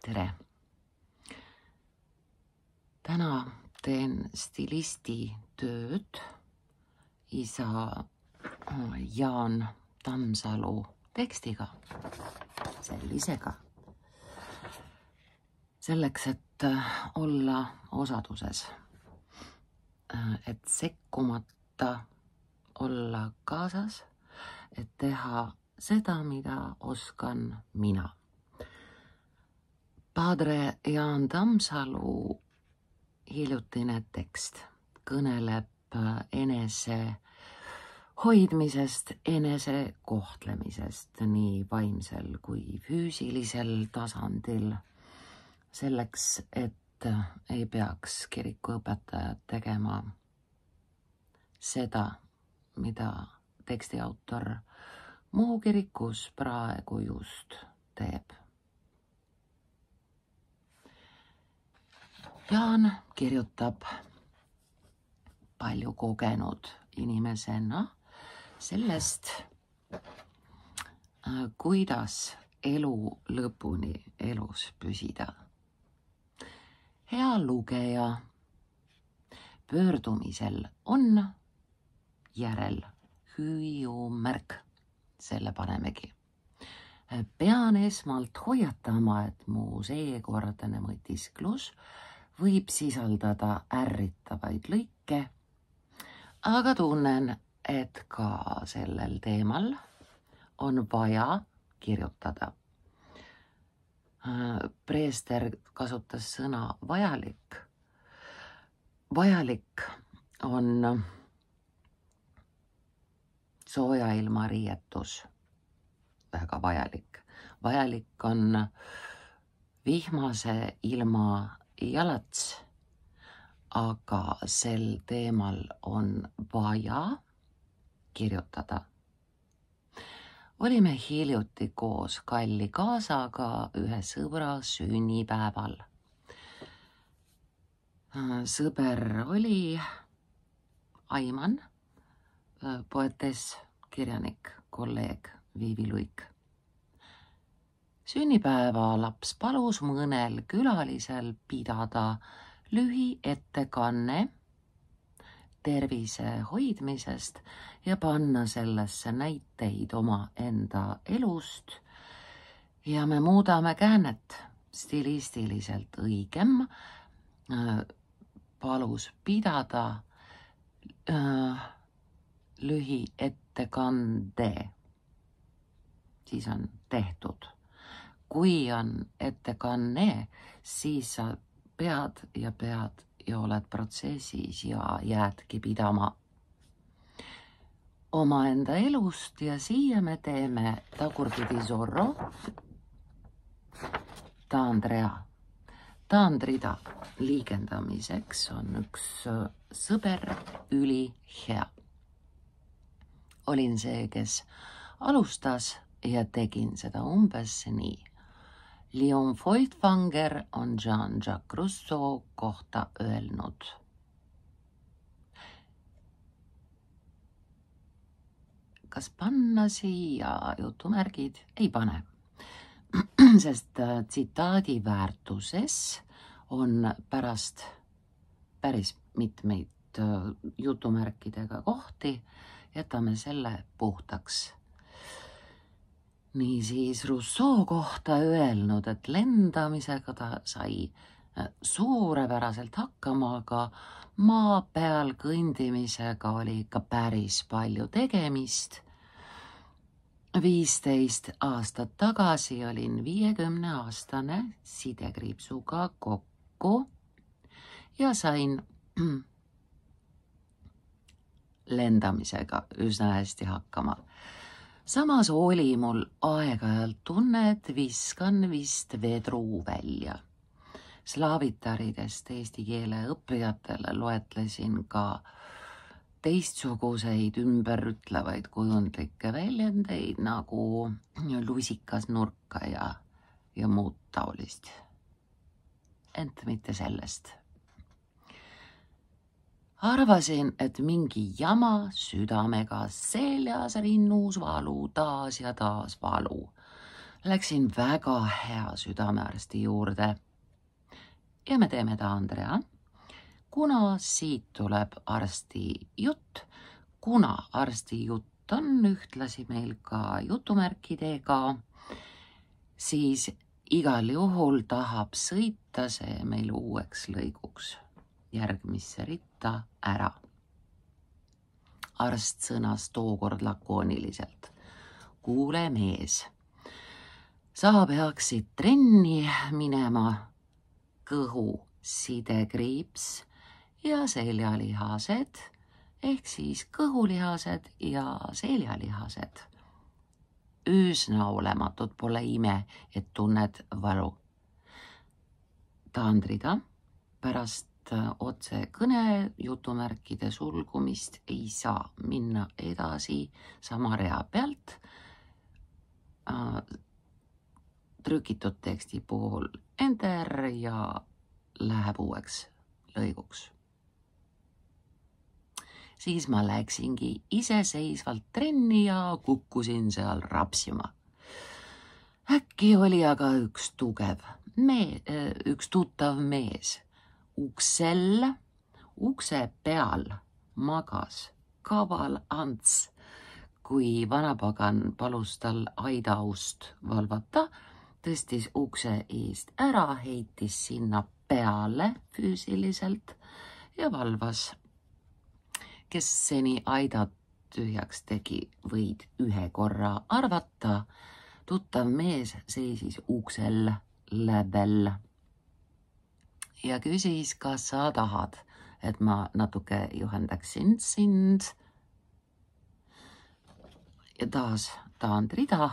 tere! Täna teen stilisti tööd isa Jaan Tammsalu tekstiga, sellisega. Selleks, et olla osaduses, et sekkumata olla kaasas, et teha seda, mida oskan mina. Padre Jaan Tammsalu hiljutine tekst kõneleb enese hoidmisest, enese kohtlemisest nii vaimsel kui füüsilisel tasandil, selleks, et ei peaks kirikuõpetajad tegema seda, mida teksti autor Muhu kirikus praegu just teeb. Jaan kirjutab palju kogenud inimesena sellest, kuidas elu lõpuni elus püsida. Hea lugeja, pöördumisel on järel hüüumärk, selle panemegi. Pean esmalt hoiatama, et mu seekordne mõtisklus võib sisaldada ärritavaid lõike, aga tunnen, et ka sellel teemal on vaja kirjutada. Preester kasutas sõna vajalik. Vajalik on sooja ilma riietus. Väga vajalik. Vajalik on vihmase ilma jalats, aga sel teemal on vaja kirjutada. Olime hiljuti koos kalli kaasaga ühe sõbra sünnipäeval. Sõber oli Aiman, poetess, kirjanik, kolleeg Viivi Luik. Sünnipäeva laps palus mõnel külalisel pidada lühiettekanne tervise hoidmisest ja panna sellesse näiteid oma enda elust ja me muudame käänet stilistiliselt õigem. Palus pidada lühiettekande, siis on tehtud. Kui on ettekanne, siis sa pead ja oled protsessis ja jäädki pidama omaenda elust ja siia me teeme tagurpidi Zorro, taandrea. Taandrida liigendamiseks on üks sõber ülihea. Olin see, kes alustas ja tegin seda umbes nii. Leon Feuchtwanger on Jean-Jacques Rousseau kohta öelnud. Kas panna siia jutumärgid? Ei pane, sest tsitaadi väärtuses on pärast päris mitmeid jutumärkidega kohti, jätame selle puhtaks. Niisiis Rousseau kohta öelnud, et lendamisega ta sai suurepäraselt hakkama, aga maa peal kõndimisega oli ikka päris palju tegemist. 15 aastat tagasi olin 50-aastane sidekriipsuga kokku ja sain lendamisega üsna hästi hakkama. Samas oli mul aeg-ajalt tunne, et viskan vist vedru välja. Slaavitaridest eesti keele õppijatele loetlesin ka teistsuguseid ümberütlevaid kujundlikke väljendeid nagu lusikas nurka ja muud taolist. Ent mitte sellest. Arvasin, et mingi jama südamega seljas rinnus valu, taas ja taas valu. Läksin väga hea südamearsti juurde ja me teeme ta, Andrea. Kuna siit tuleb arsti jutt, kuna arsti jutt on ühtlasi meil ka jutumärkidega, siis igal juhul tahab sõita see meil uueks lõiguks järgmisse ritta ära. Arst sõnas tookord lakooniliselt. Kuule mees, sa peaksid trenni minema, kõhu sidekriips ja seljalihased ehk siis kõhulihased ja seljalihased. Üsna olematud, pole ime, et tunned valu. Taandrida, pärast otse kõne jutumärkide sulgumist ei saa minna edasi sama rea pealt. Trükitud teksti puhul enter ja läheb uueks lõiguks. Siis ma läksingi iseseisvalt trenni ja kukkusin seal rapsima. Äkki oli aga üks tuttav mees. Ukse peal magas kaval Ants, kui vanapagan palus tal aidaust valvata, tõstis ukse eest ära, heitis sinna peale füüsiliselt ja valvas. Kes seni aida tühjaks tegi, võid ühe korra arvata. Tuttav mees seisis uksel läbel ja küsis, kas sa tahad, et ma natuke juhendaksin sind. Ja taas taandrida,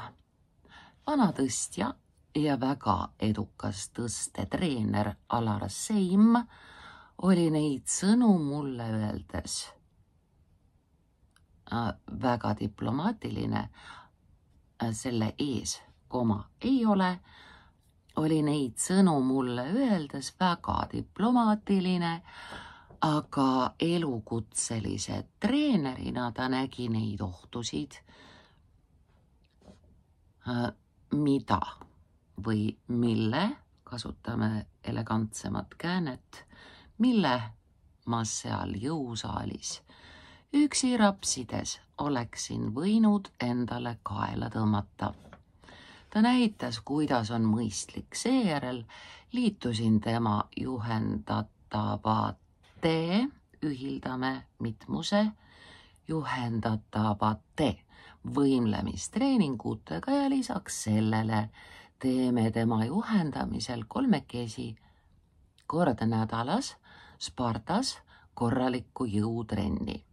vana tõstja ja väga edukas tõstetreener Alar Seim oli neid sõnu mulle öeldes väga diplomaatiline, selle ees koma ei ole, oli neid sõnu mulle öeldes väga diplomaatiline, aga elukutselise treenerina ta nägi neid ohtusid, mida või mille, kasutame elegantsemat käänet, mille ma seal jõusaalis üksi rapsides oleksin võinud endale kaela tõmmata. Ta näitas, kuidas on mõistlik. Seejärel liitusin tema juhendatavate, ühildame mitmuse, juhendatavate võimlemistreeningutega ja lisaks sellele teeme tema juhendamisel 3 kord nädalas Spartas korralikku jõutrenni.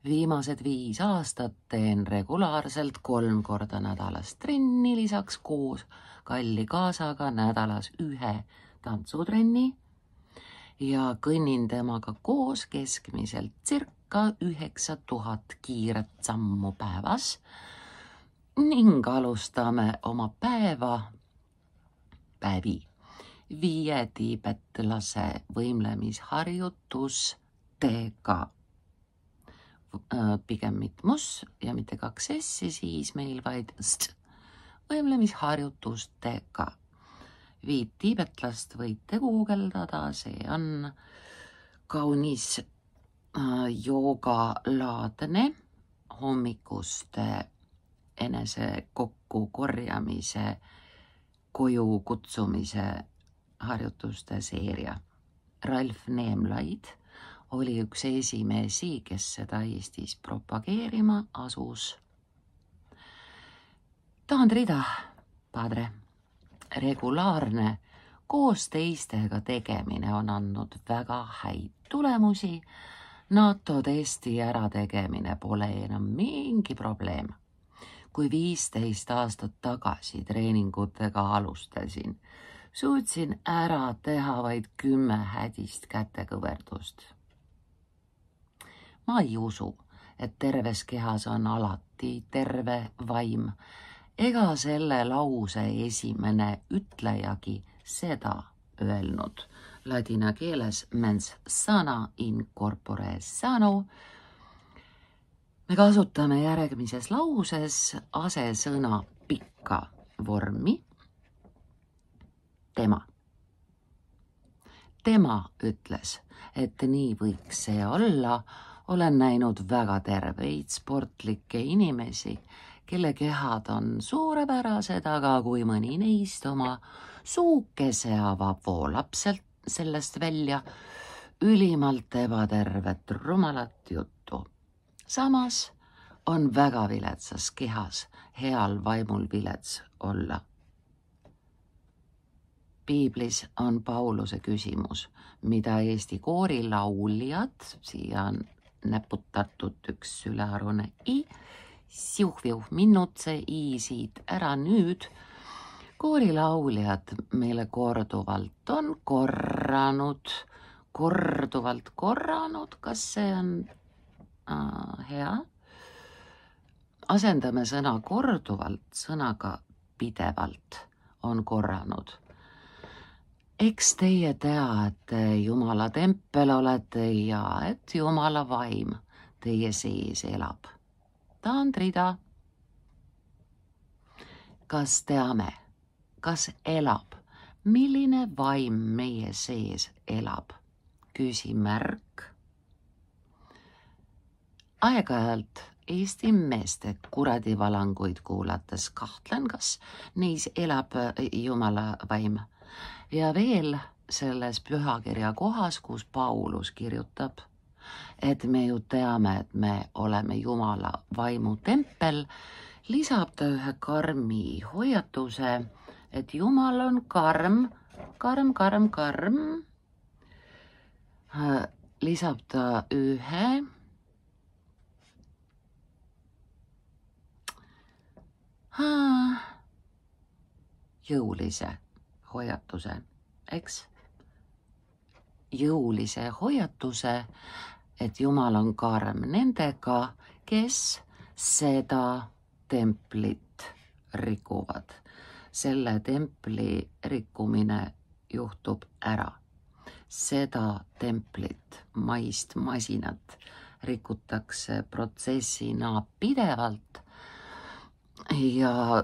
Viimased 5 aastat teen regulaarselt 3 korda nädalas trenni, lisaks koos kalli kaasaga nädalas 1 tantsutrenni ja kõnnin temaga koos keskmiselt circa 9000 kiiret sammu päevas ning alustame oma päevi 5 tiibetlase võimlemisharjutustega. Pigem mitmus ja mitte 2 s, siis meil vaid võimlemisharjutustega. 5 tiibetlast võite guugeldada, see on kaunis joogalaadne hommikuste enese kokkukorjamise, koju kutsumise harjutuste seeria. Ralf Neemlaid oli üks esimesi, kes seda Eestis propageerima asus. Taandrida, padre, regulaarne koos teistega tegemine on andnud väga häid tulemusi. NATO testi ärategemine pole enam mingi probleem. Kui 15 aastat tagasi treeningutega alustasin, suutsin ära teha vaid 10 hädist kätekõverdust. Ma ei usu, et terves kehas on alati terve vaim, ega selle lause esimene ütlejagi seda öelnud. Ladina keeles mens sana in corpore sano. Me kasutame järgmises lauses asesõna pikka vormi tema. Tema ütles, et nii võiks see olla. Olen näinud väga terveid sportlikke inimesi, kelle kehad on suurepärased, aga kui mõni neist oma suukese avab, voolab sellest välja ülimalt ebatervet rumalat juttu. Samas on väga viletsas kehas heal vaimul vilets olla. Piiblis on Pauluse küsimus, mida Eesti koorilauljad, siia on näputatud üks ülearune i, siuh-viuh minnud see i siit ära nüüd. Koorilauljad meile korduvalt on korranud, kas see on hea? Asendame sõna korduvalt sõnaga pidevalt on korranud. Eks teie tea, et te Jumala tempel olete ja et Jumala vaim teie sees elab. Taandrida. Kas teame, kas elab, milline vaim meie sees elab? Küsimärk. Aeg-ajalt Eesti meeste kuradivalanguid kuulates kahtlen, kas neis elab Jumala vaim. Ja veel selles pühakirja kohas, kus Paulus kirjutab, et me ju teame, et me oleme Jumala vaimu tempel, lisab ta ühe karmi hoiatuse, et Jumal on karm. Lisab ta ühe jõulise hoiatuse, eks? Jõulise hoiatuse, et Jumal on karm nendega, kes seda templit rikuvad. Selle templi rikkumine juhtub ära. Seda templit, maist masinat, rikutakse protsessina pidevalt ja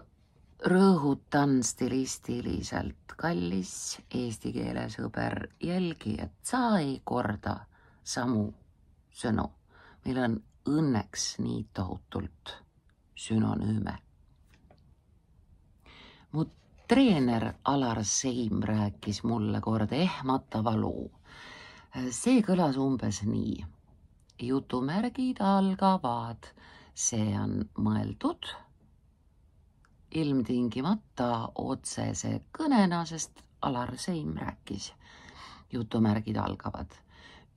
rõhutan stilistiliselt, kallis eesti keele sõber, jälgi, et sa ei korda samu sõnu. Meil on õnneks nii tohutult sünonüüme. Mu treener Alar Seim rääkis mulle kord ehmatava loo. See kõlas umbes nii. Jutumärgid algavad, see on mõeldud ilmtingimata otsese kõnena, sest Alar Seim rääkis. Jutumärgid algavad.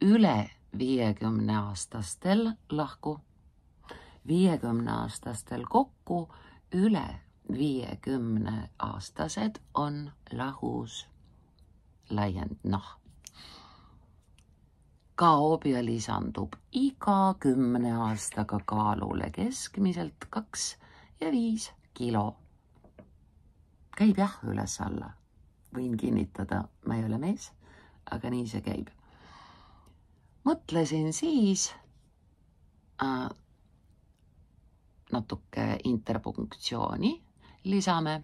Üle 50-aastastel lahku, 50-aastastel kokku, üle 50-aastased on lahus. Laiend, Kaob ja lisandub iga 10 aastaga kaalule keskmiselt 2 ja 5 kilo. Käib jah üles alla. Võin kinnitada, ma ei ole mees, aga nii see käib. Mõtlesin siis natuke interpunktsiooni. Lisame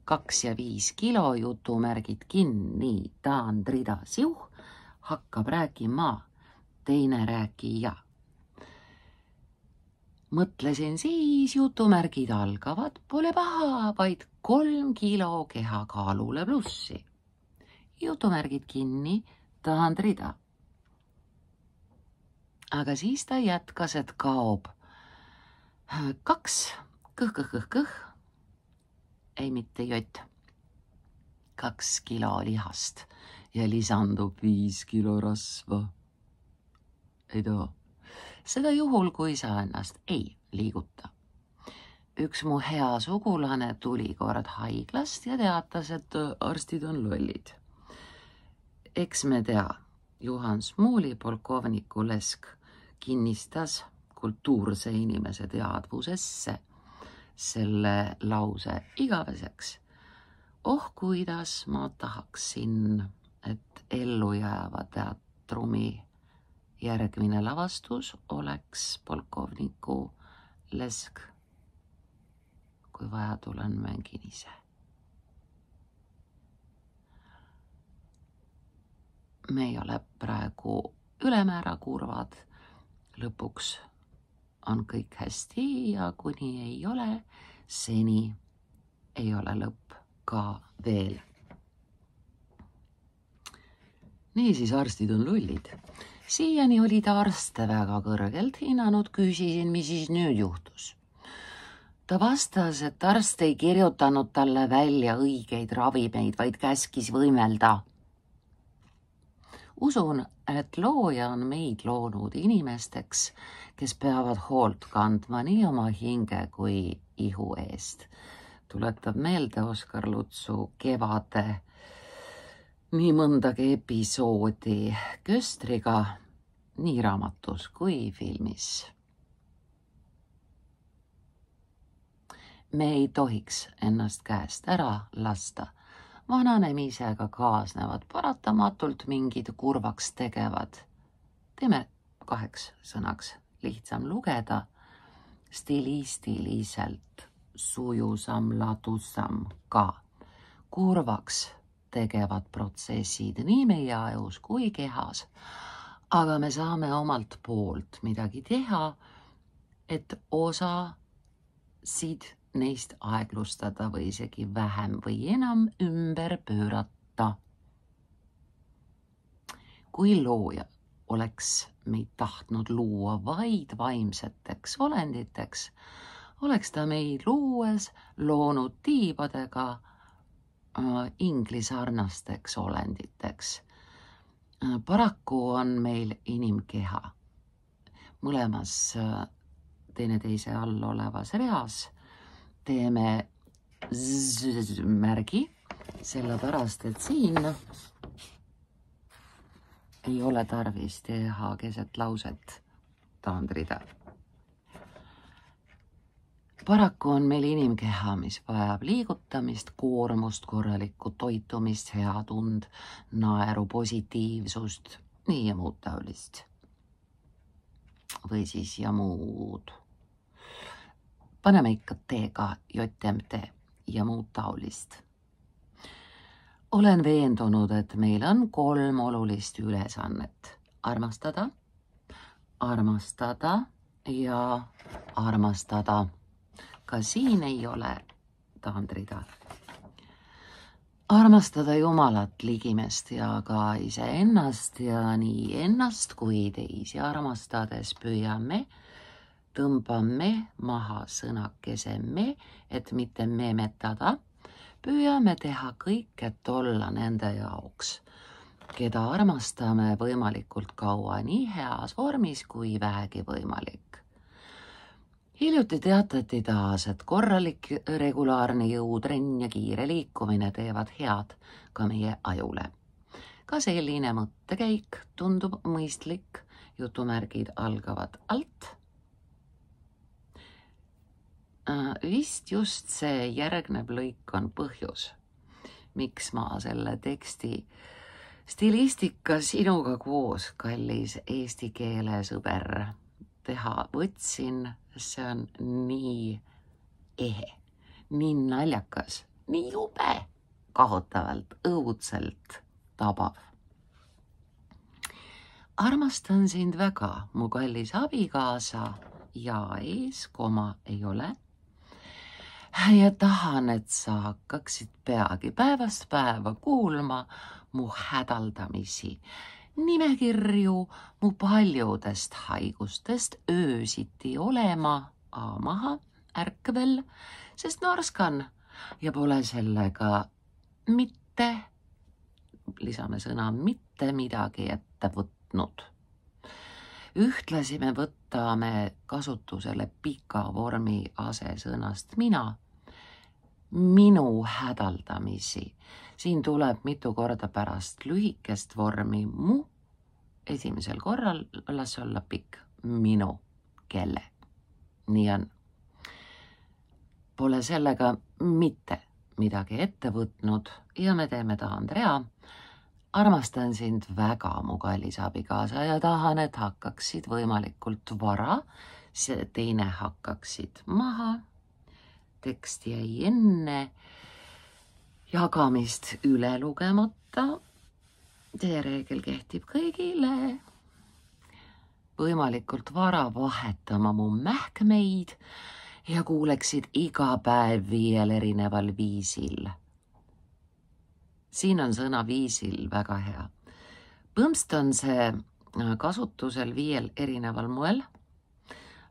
2 ja 5 kilo, jutumärgid kinni, taandrida siuh, hakkab rääkima, teine rääkija. Mõtlesin siis, jutumärgid algavad, pole paha, vaid 3 kilo kehakaalule plussi. Jutumärgid kinni, taandrida. Aga siis ta jätkas, et kaob 2 kõh, ei mitte jott, 2 kilo lihast ja lisandub 5 kilo rasva. Ei too. Seda juhul, kui sa ennast ei liiguta. Üks mu hea sugulane tuli kord haiglast ja teatas, et arstid on lollid. Eks me tea, Juhan Smuuli polkovniku Lesk kinnistas kultuurse inimese teadvusesse selle lause igaveseks. Kuidas ma tahaksin, et ellujääva teatrumi järgmine lavastus oleks polkovniku Lesk. Kui vaja, tulen mängin ise. me ei ole praegu ülemäära kurvad. Lõpuks on kõik hästi ja kuni ei ole, seni ei ole lõpp ka veel. Niisiis arstid on lollid. Siiani olid arste väga kõrgelt hinnanud, küsisin, mis siis nüüd juhtus. Ta vastas, et arst ei kirjutanud talle välja õigeid ravimeid, vaid käskis võimelda. Usun, et looja on meid loonud inimesteks, kes peavad hoolt kandma nii oma hinge kui ihu eest. Tuletab meelde Oskar Lutsu Kevade nii mõndagi episoodi Köstriga, nii raamatus kui filmis. Me ei tohiks ennast käest ära lasta. Vananemisega kaasnevad paratamatult mingid kurvaks tegevad. Teeme 2 sõnaks lihtsam lugeda, stilistiliselt sujusam, ladusam ka. Kurvaks tegevad protsessid nii meie ajus kui kehas, aga me saame omalt poolt midagi teha, et osasid neist aeglustada või isegi vähem või enam ümber pöörata. Kui looja oleks meid tahtnud luua vaid vaimseteks olenditeks, oleks ta meid luues loonud tiibadega inglisarnasteks olenditeks. Paraku on meil inimkeha. Mõlemas teineteise all olevas reas teeme märgi, sellepärast, et siin ei ole tarvis teha keset lauset taandrida. Paraku on meil inimkeha, mis vajab liigutamist, koormust, korralikku toitumist, hea tund, naeru, positiivsust, nii ja muud taolist. Või siis ja muud. Paneme ikka teega JMT ja muud taolist. Olen veendunud, et meil on 3 olulist ülesannet. Armastada, armastada ja armastada. Ka siin ei ole taandrida. Armastada Jumalat, ligimest ja ka iseennast ja nii ennast kui teisi armastades püüame, tõmbame maha sõnakese me, et mitte memetada, püüame teha kõik, et olla nende jaoks, keda armastame võimalikult kaua nii heas vormis kui vähegi võimalik. Hiljuti teatati taas, et korralik regulaarne jõutrenn ja kiire liikumine teevad head ka meie ajule. Ka selline mõttekäik tundub mõistlik, jutumärgid algavad alt. Vist just see järgnev lõik on põhjus, miks ma selle teksti stilistika sinuga koos, kallis eesti keele sõber, teha võtsin. See on nii ehe, nii naljakas, nii jube, kahutavalt, õudselt tabav. Armastan sind väga, mu kallis abikaasa ja ees koma ei ole. Ja tahan, et sa hakkaksid peagi päevast päeva kuulma mu hädaldamisi, nimekirju mu paljudest haigustest öösiti olema maha ärkvel, sest norskan ja pole sellega mitte, lisame sõna mitte midagi ette võtnud. Ühtlasi me võtame kasutusele pika vormi asesõnast mina, minu hädaldamisi. Siin tuleb mitu korda pärast lühikest vormi mu, esimesel korral las olla pikk minu, kelle. Nii on. Pole sellega mitte midagi ette võtnud ja me teeme taandrea. Armastan sind väga, mu kallis abikaasa, ja tahan, et hakkaksid võimalikult vara, see teine hakkaksid maha. Tekst jäi enne jagamist üle lugemata see reegel kehtib kõigile. Võimalikult vara vahetama mu mähkmeid ja kuuleksid iga päev 5 erineval viisil. Siin on sõna viisil väga hea. Põmst on see kasutusel 5 erineval moel,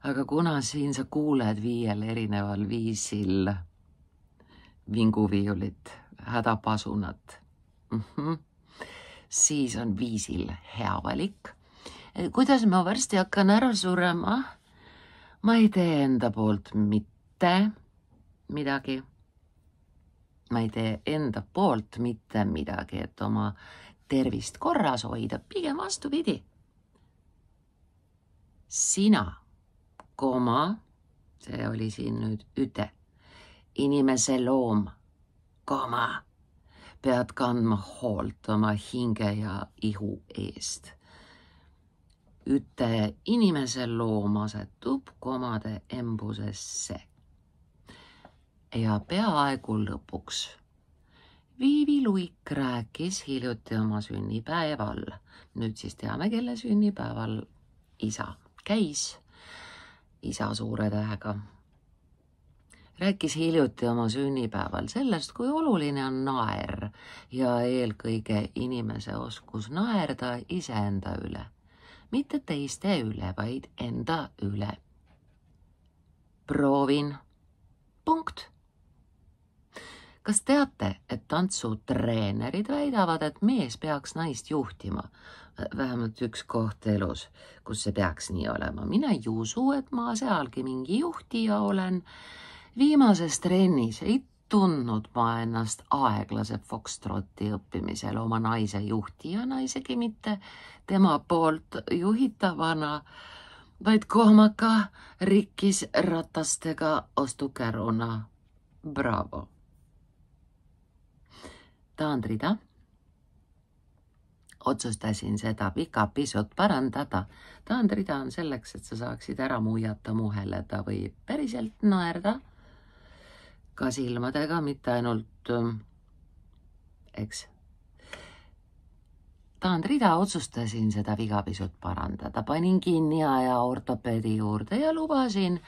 aga kuna siin sa kuuled 5 erineval viisil vinguviiulit, hädapasunat, siis on viisil hea valik. Kuidas ma varsti hakkan ära surema? Ma ei tee enda poolt mitte midagi. Ma ei tee enda poolt mitte midagi, et oma tervist korras hoida, pigem vastupidi. Sina, koma, see oli siin nüüd üte, inimese loom, koma, pead kandma hoolt oma hinge ja ihu eest. Üte inimese loom asetub komade embusesse. Ja peaaegu lõpuks. Viivi Luik rääkis hiljuti oma sünnipäeval. Nüüd siis teame, kelle sünnipäeval isa käis. Isa suure tähega. Rääkis hiljuti oma sünnipäeval sellest, kui oluline on naer ja eelkõige inimese oskus naerda iseenda üle. Mitte teiste üle, vaid enda üle. Proovin. Punkt. Kas teate, et tantsutreenerid väidavad, et mees peaks naist juhtima? Vähemalt üks koht elus, kus see peaks nii olema. Mina ei usu, et ma sealgi mingi juhtija olen. Viimases trennis ei tundnud ma ennast aeglase foxtrotti õppimisel oma naise juhtijana, isegi mitte tema poolt juhitavana, vaid kohmaka rikkis ratastega ostukäruna. Bravo! Taandrida. Otsustasin seda pika pisut parandada. Taandrida on selleks, et sa saaksid ära muiata, muheleda või päriselt naerda. Ka silmadega, mitte ainult, eks. Taandrida otsustasin seda viga pisut parandada. Panin kinni aja ortopeedi juurde ja lubasin,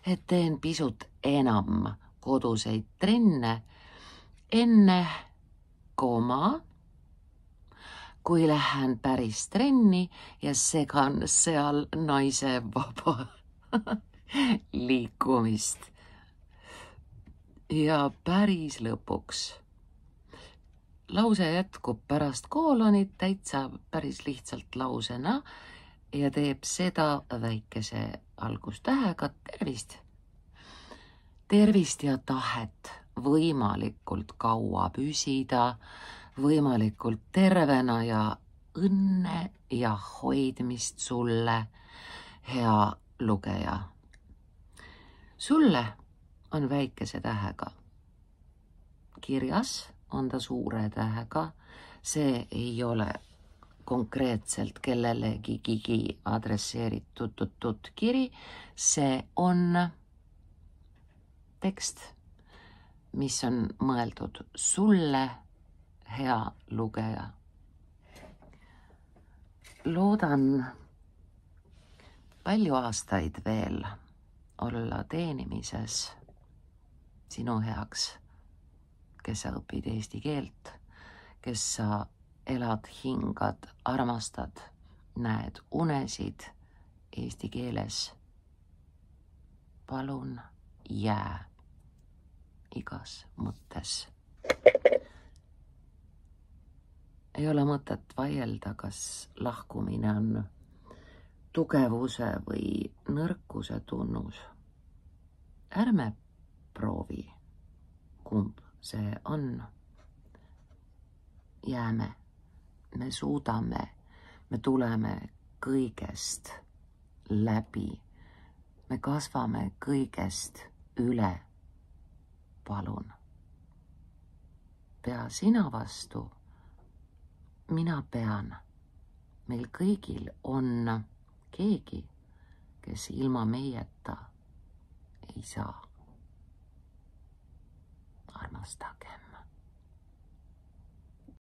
et teen pisut enam koduseid trenne enne koma, kui lähen päris trenni ja segan seal naise vaba liikumist. Ja päris lõpuks. Lause jätkub pärast koolonit täitsa päris lihtsalt lausena ja teeb seda väikese algustähega tervist. Tervist ja tahet võimalikult kaua püsida, võimalikult tervena ja õnne ja hoidmist sulle, hea lugeja. Sulle on väikese tähega. Kirjas on ta suure tähega. See ei ole konkreetselt kellelegi adresseeritud kiri. See on tekst, mis on mõeldud sulle, hea lugeja. Loodan palju aastaid veel olla teenimises sinu heaks, kes sa õpid eesti keelt, kes sa elad, hingad, armastad, näed unesid eesti keeles. Palun jää igas mõttes. Ei ole mõtet vaielda, kas lahkumine on tugevuse või nõrkuse tunnus. Ärme proovi, kumb see on. Jääme, me suudame, me tuleme kõigest läbi. Me kasvame kõigest üle. Palun. Pea sina vastu. Mina pean. Meil kõigil on keegi, kes ilma meieta ei saa. Armastagem.